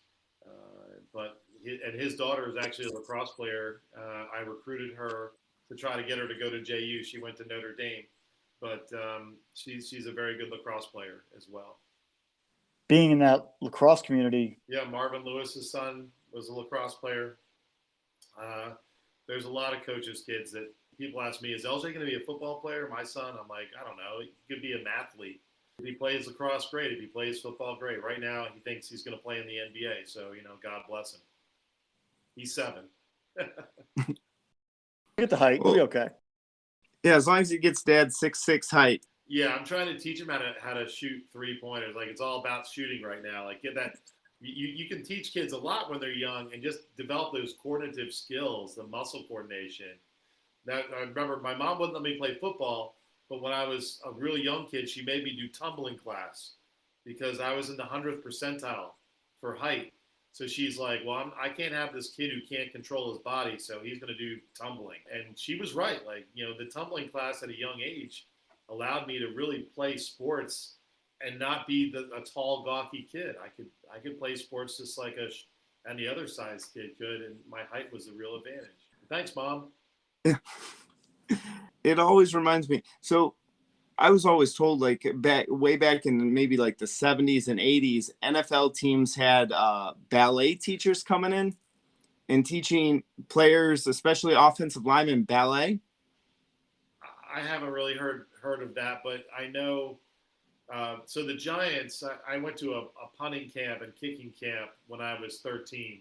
but his daughter is actually a lacrosse player. I recruited her to try to get her to go to JU. She went to Notre Dame, but she's a very good lacrosse player as well. Being in that lacrosse community. Yeah, Marvin Lewis's son was a lacrosse player. There's a lot of coaches' kids that people ask me, is LJ going to be a football player? My son, I'm like, I don't know. He could be a mathlete. If he plays lacrosse, great. If he plays football, great. Right now, he thinks he's going to play in the NBA. So, God bless him. He's 7. Get the height. We'll be okay. Yeah, as long as he gets dad's 6'6" height. Yeah, I'm trying to teach him how to shoot 3-pointers. Like, it's all about shooting right now. Like, get that. You can teach kids a lot when they're young and just develop those coordinative skills, the muscle coordination. That I remember my mom wouldn't let me play football, but when I was a really young kid, she made me do tumbling class because I was in the 100th percentile for height. So she's like, well, I can't have this kid who can't control his body, so he's going to do tumbling. And she was right. Like, the tumbling class at a young age allowed me to really play sports and not be a tall, gawky kid. I could play sports just like any other size kid could, and my height was a real advantage. Thanks, Mom. It always reminds me. So I was always told, like, way back in maybe like the 70s and 80s, NFL teams had ballet teachers coming in and teaching players, especially offensive linemen, ballet. I haven't really heard of that, but I know. So the Giants, I went to a punting camp and kicking camp when I was 13,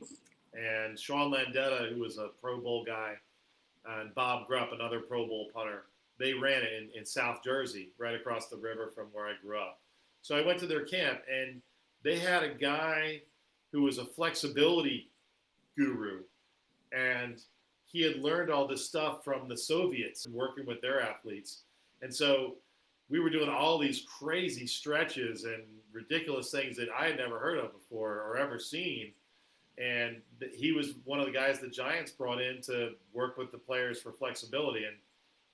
and Sean Landetta, who was a Pro Bowl guy, and Bob Grupp, another Pro Bowl punter, they ran it in South Jersey, right across the river from where I grew up. So I went to their camp, and they had a guy who was a flexibility guru, and he had learned all this stuff from the Soviets and working with their athletes. And so we were doing all these crazy stretches and ridiculous things that I had never heard of before or ever seen. And he was one of the guys the Giants brought in to work with the players for flexibility. And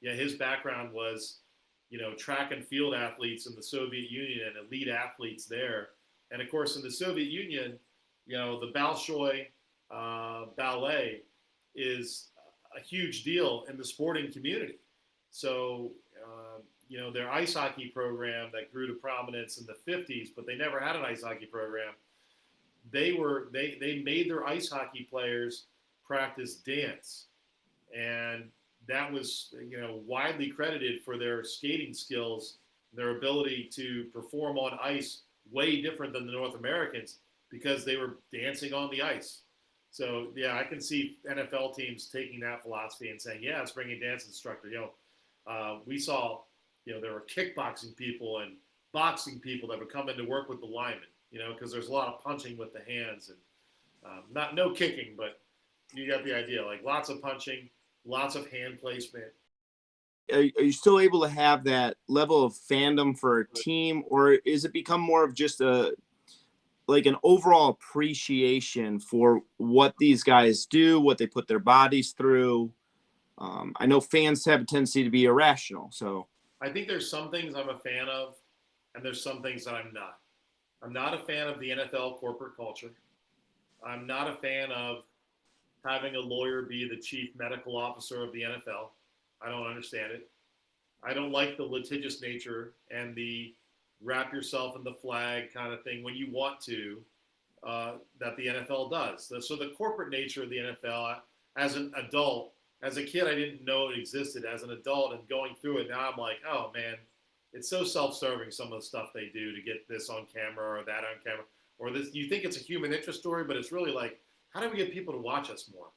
yeah, his background was, track and field athletes in the Soviet Union and elite athletes there. And of course, in the Soviet Union, the Bolshoi ballet is a huge deal in the sporting community. So, their ice hockey program that grew to prominence in the 50s, but they never had an ice hockey program. They made their ice hockey players practice dance, and that was widely credited for their skating skills, their ability to perform on ice way different than the North Americans because they were dancing on the ice. So yeah, I can see NFL teams taking that philosophy and saying, yeah, let's bring a dance instructor. We saw there were kickboxing people and boxing people that would come in to work with the linemen. Because there's a lot of punching with the hands and no kicking, but you got the idea. Like lots of punching, lots of hand placement. Are you still able to have that level of fandom for a team, or is it become more of just an overall appreciation for what these guys do, what they put their bodies through? I know fans have a tendency to be irrational, so I think there's some things I'm a fan of, and there's some things that I'm not. I'm not a fan of the NFL corporate culture. I'm not a fan of having a lawyer be the chief medical officer of the NFL. I don't understand it. I don't like the litigious nature and the wrap yourself in the flag kind of thing when you want to, that the NFL does. So the corporate nature of the NFL, as an adult, as a kid, I didn't know it existed. As an adult and going through it, now I'm like, oh man, it's so self-serving, some of the stuff they do to get this on camera or that on camera. Or this, you think it's a human interest story, but it's really like, how do we get people to watch us more?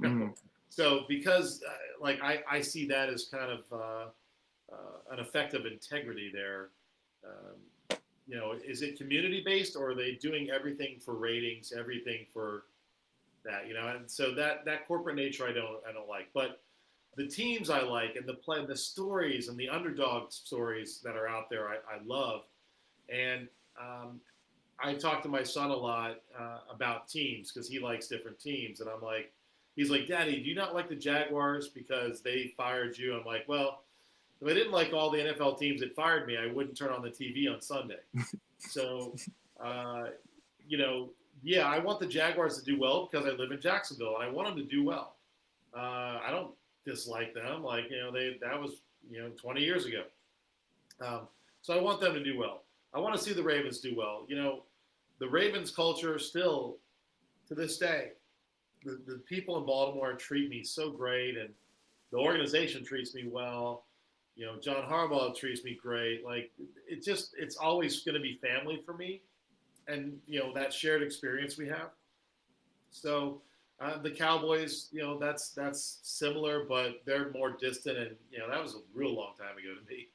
Mm-hmm. So because I see that as kind of an effect of integrity there. Is it community-based, or are they doing everything for ratings, everything for that? And so that corporate nature I don't like. But the teams I like, and the stories and the underdog stories that are out there, I love. And I talk to my son a lot about teams because he likes different teams. And he's like, Daddy, do you not like the Jaguars because they fired you? I'm like, well, if I didn't like all the NFL teams that fired me, I wouldn't turn on the TV on Sunday. So, yeah, I want the Jaguars to do well because I live in Jacksonville and I want them to do well. I don't dislike them. That was 20 years ago. So I want them to do well. I want to see the Ravens do well. The Ravens culture still, to this day, the people in Baltimore treat me so great, and the organization treats me well. John Harbaugh treats me great. It's always going to be family for me, and that shared experience we have. So. The Cowboys, that's similar, but they're more distant, and that was a real long time ago to me.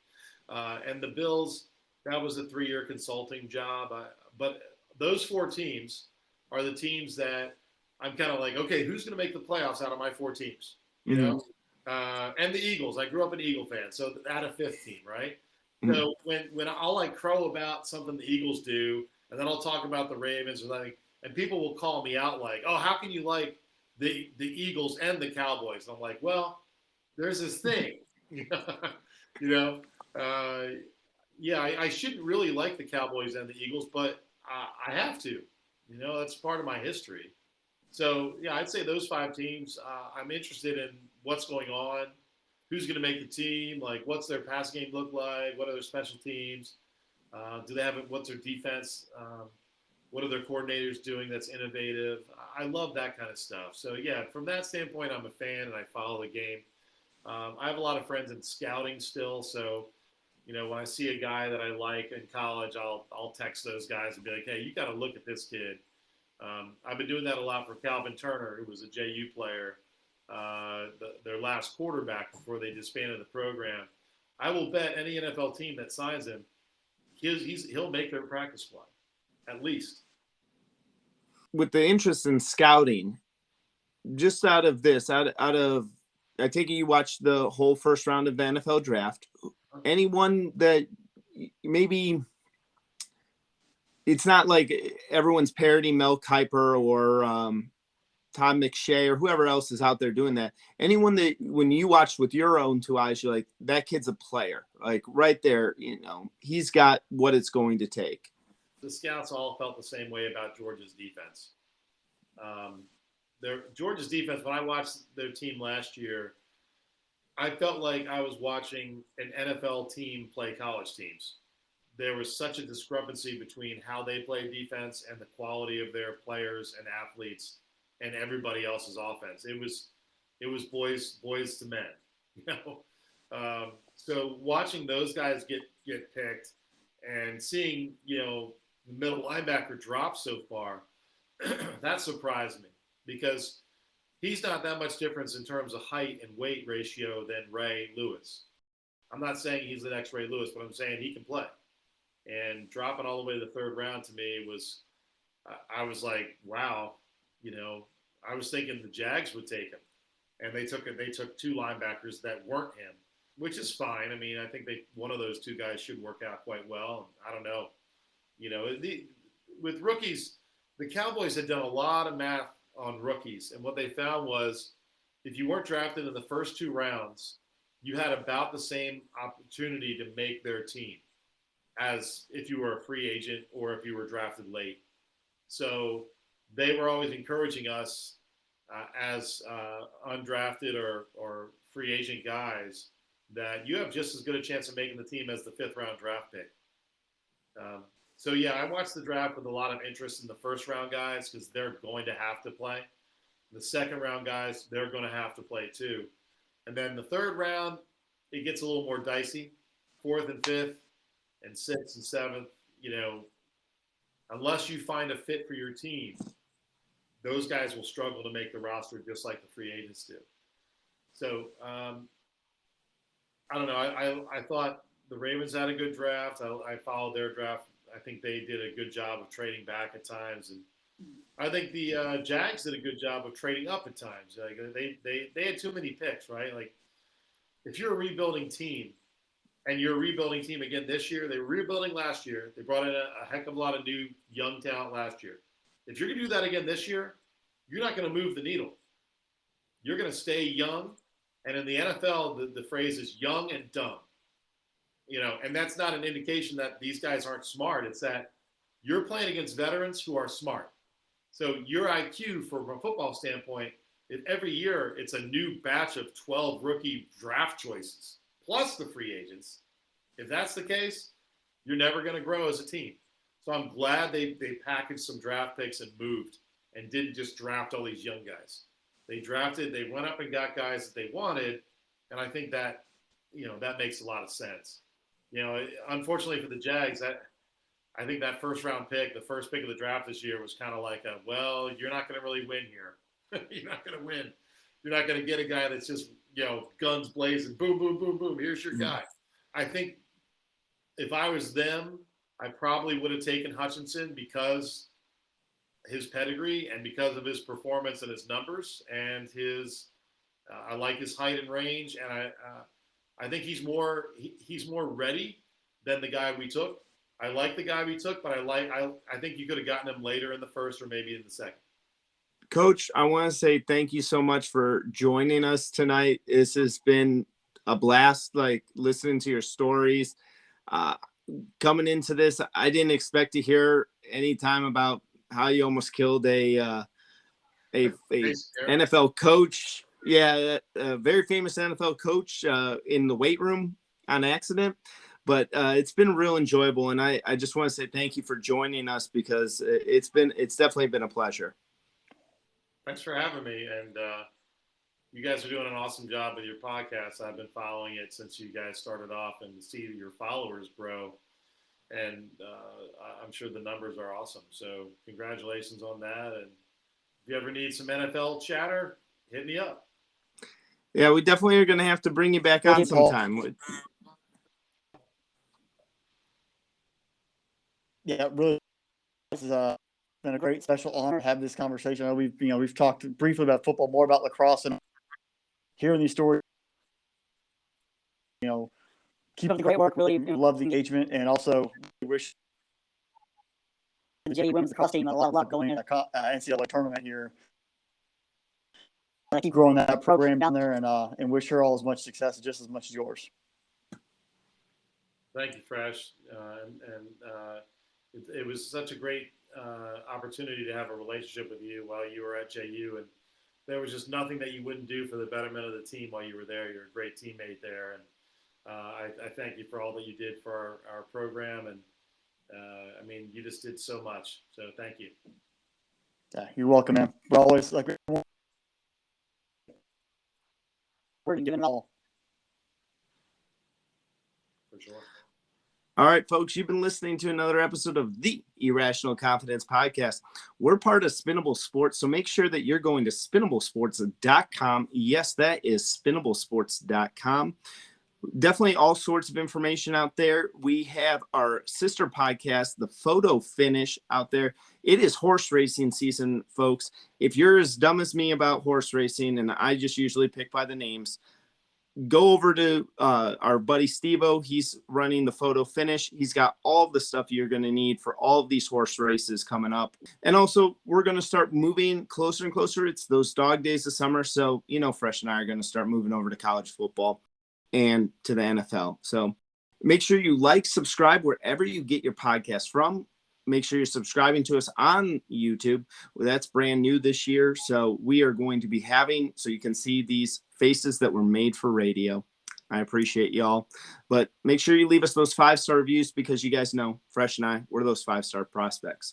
And the Bills, that was a 3-year consulting job. But those 4 teams are the teams that I'm kind of like, okay, who's going to make the playoffs out of my 4 teams? And the Eagles. I grew up an Eagle fan, so out of 5th team, right? Mm-hmm. So when I'll crow about something the Eagles do, and then I'll talk about the Ravens or something. And people will call me out like, oh, how can you like the Eagles and the Cowboys? And I'm like, well, there's this thing, I shouldn't really like the Cowboys and the Eagles, but I have to, that's part of my history. So, yeah, I'd say those 5 teams, I'm interested in what's going on, who's going to make the team, what's their pass game look like, what are their special teams, what's their defense, what are their coordinators doing that's innovative? I love that kind of stuff. So, yeah, from that standpoint, I'm a fan and I follow the game. I have a lot of friends in scouting still. So, when I see a guy that I like in college, I'll text those guys and be like, hey, you got to look at this kid. I've been doing that a lot for Calvin Turner, who was a JU player, their last quarterback before they disbanded the program. I will bet any NFL team that signs him, he'll make their practice squad, at least. With the interest in scouting, just out of I take it you watched the whole first round of the NFL draft. Anyone that maybe it's not like everyone's parodying Mel Kiper or Todd McShay or whoever else is out there doing that. Anyone that when you watched with your own two eyes, you're like, that kid's a player. Like right there, he's got what it's going to take. The scouts all felt the same way about Georgia's defense. Georgia's defense, when I watched their team last year, I felt like I was watching an NFL team play college teams. There was such a discrepancy between how they play defense and the quality of their players and athletes and everybody else's offense. It was boys to men, So watching those guys get picked and seeing, the middle linebacker drop so far, that surprised me because he's not that much difference in terms of height and weight ratio than Ray Lewis. I'm not saying he's the next Ray Lewis, but I'm saying he can play. And dropping all the way to the third round to me was, I was like, wow, I was thinking the Jags would take him. And they took two linebackers that weren't him, which is fine. I mean, I think one of those two guys should work out quite well. I don't know. With rookies, the Cowboys had done a lot of math on rookies. And what they found was if you weren't drafted in the first two rounds, you had about the same opportunity to make their team as if you were a free agent or if you were drafted late. So they were always encouraging us as undrafted or free agent guys that you have just as good a chance of making the team as the 5th round draft pick. So yeah, I watched the draft with a lot of interest in the first round guys because they're going to have to play. The second round guys, they're going to have to play too. And then the third round, it gets a little more dicey. 4th and 5th and 6th and 7th, unless you find a fit for your team, those guys will struggle to make the roster just like the free agents do. So I don't know. I thought the Ravens had a good draft. I followed their draft. I think they did a good job of trading back at times, and I think the Jags did a good job of trading up at times. Like they had too many picks, right? Like if you're a rebuilding team, and you're a rebuilding team again this year, they were rebuilding last year. They brought in a heck of a lot of new young talent last year. If you're going to do that again this year, you're not going to move the needle. You're going to stay young, and in the NFL, the phrase is young and dumb. And that's not an indication that these guys aren't smart. It's that you're playing against veterans who are smart. So your IQ from a football standpoint, if every year it's a new batch of 12 rookie draft choices, plus the free agents. If that's the case, you're never going to grow as a team. So I'm glad they packaged some draft picks and moved and didn't just draft all these young guys. They went up and got guys that they wanted, and I think that, that makes a lot of sense. Unfortunately for the Jags, I think that first round pick, the first pick of the draft this year was kind of like you're not going to really win here. You're not going to win. You're not going to get a guy that's just, guns blazing, boom, boom, boom, boom. Here's your guy. I think if I was them, I probably would have taken Hutchinson because his pedigree and because of his performance and his numbers and I like his height and range. And I think he's more ready than the guy we took. I like the guy we took, but I think you could have gotten him later in the first or maybe in the second. Coach, I want to say thank you so much for joining us tonight. This has been a blast, listening to your stories. Coming into this, I didn't expect to hear any time about how you almost killed a NFL coach. Yeah, a very famous NFL coach in the weight room on accident. But it's been real enjoyable, and I just want to say thank you for joining us because it's definitely been a pleasure. Thanks for having me, and you guys are doing an awesome job with your podcast. I've been following it since you guys started off, and to see your followers grow, and I'm sure the numbers are awesome. So congratulations on that, and if you ever need some NFL chatter, hit me up. Yeah, we definitely are going to have to bring you back on sometime. yeah, really, this has been a great special honor to have this conversation. I know we've talked briefly about football, more about lacrosse, and hearing these stories. Keep up the great work. Really love the engagement, and also wish the JV women's lacrosse team a lot of luck going into the NCAA tournament here. I keep growing that program down there, and wish her all as much success, just as much as yours. Thank you, Fresh. It was such a great opportunity to have a relationship with you while you were at JU, and there was just nothing that you wouldn't do for the betterment of the team while you were there. You're a great teammate there, and I thank you for all that you did for our program, and I mean, you just did so much. So thank you. Yeah, you're welcome, man. We're always we're doing it all. For sure. All right, folks, you've been listening to another episode of the Irrational Confidence Podcast. We're part of Spinnable Sports, so make sure that you're going to spinnablesports.com. Yes, that is spinnablesports.com. Definitely all sorts of information out there. We have our sister podcast, The Photo Finish, out there. It is horse racing season, folks. If you're as dumb as me about horse racing, and I just usually pick by the names, go over to our buddy Steve-O. He's running The Photo Finish. He's got all of the stuff you're going to need for all of these horse races coming up. And also, we're going to start moving closer and closer. It's those dog days of summer. So, Fresh and I are going to start moving over to college football and to the NFL. So make sure you subscribe wherever you get your podcast from. Make sure you're subscribing to us on YouTube. That's brand new this year. So we are going to be so you can see these faces that were made for radio. I appreciate y'all. But make sure you leave us those 5-star reviews, because you guys know Fresh and I, we're those 5-star prospects.